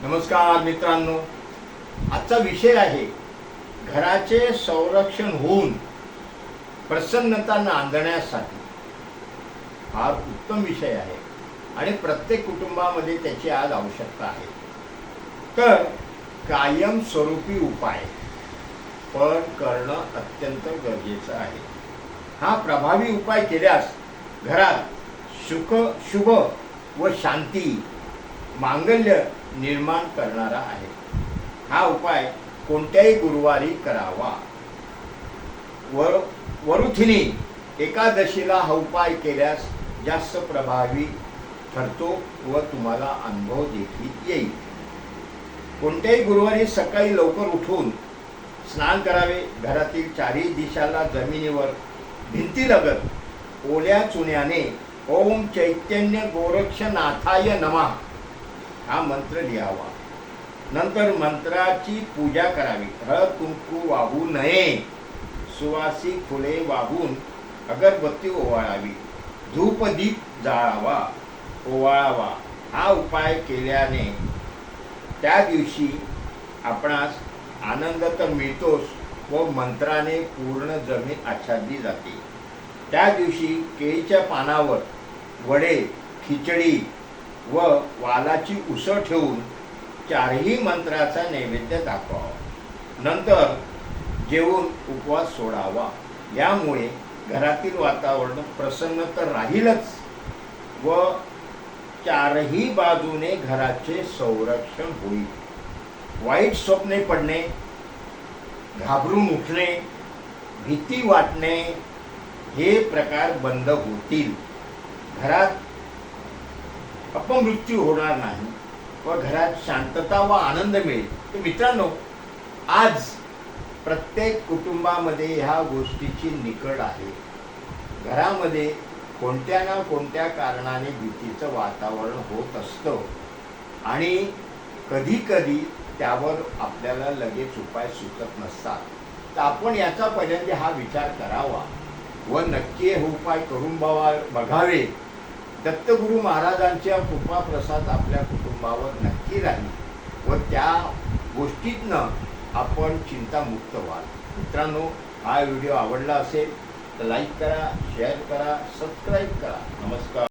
नमस्कार मित्रांनो, आजचा विषय आहे घराचे संरक्षण होऊन प्रसन्नता नांदण्यासाठी. हा उत्तम विषय आहे आणि प्रत्येक कुटुंबामध्ये त्याची आज आवश्यकता आहे. तर कायमस्वरूपी उपाय पण करणं अत्यंत गरजेचं आहे. हा प्रभावी उपाय केल्यास घरात शुभ व शांती मांगल्य निर्माण करणारा आहे. हा उपाय कोणत्याही गुरुवारी करावा. वरुथिनी एकादशीला हा उपाय केल्यास जास्त प्रभावी ठरतो व तुम्हाला अनुभव देखील येईल. कोणत्याही गुरुवारी सकाळी लवकर उठून स्नान करावे. घरातील चारही दिशाला जमिनीवर भिंतीलगत ओल्या चुन्याने ओम चैतन्य गोरक्षनाथाय नमः हा मंत्र लिहावा. नंतर मंत्राची पूजा करावी. हळद कुंकू वाहू नये. सुवासिक फुले वाहून अगरबत्ती ओवाळावी. धूपदीप जाळावा ओवाळावा. हा उपाय केल्याने त्या दिवशी आपणास आनंद तर मिळतोच व मंत्राने पूर्ण जमीन आच्छादली जाते. त्या दिवशी केळीच्या पानावर वडे, खिचडी व वालाची उसळ ठेवून चारही मंत्राचा नैवेद्य दाखवावा. नंतर जेवून उपवास सोडावा. यामुळे घरातील वातावरण प्रसन्न तर राहीलच व चारही बाजूने घराचे संरक्षण होईल. वाईट स्वप्ने पडणे, घाबरून उठणे, भीती वाटणे हे प्रकार बंद होतील. घरात अपमृत्यू होणार नाही व घरात शांतता व आनंद मिळेल. तर मित्रांनो, आज प्रत्येक कुटुंबामध्ये ह्या गोष्टीची निकड आहे. घरामध्ये कोणत्या ना कोणत्या कारणाने भीतीचं वातावरण होत असतं आणि कधी कधी त्यावर आपल्याला लगेच उपाय सुचत नसतात. तर आपण याचा पहिल्यांदा हा विचार करावा व नक्की हे उपाय करून बघावे. दत्तगुरु महाराजांच्या कृपा प्रसाद आपल्या कुटुंबावर नक्की राहील व त्या गोष्टीतनं आपण चिंतामुक्त व्हाल. मित्रांनो, हा व्हिडिओ आवडला असेल तर लाईक करा, शेअर करा, सबस्क्राईब करा. नमस्कार.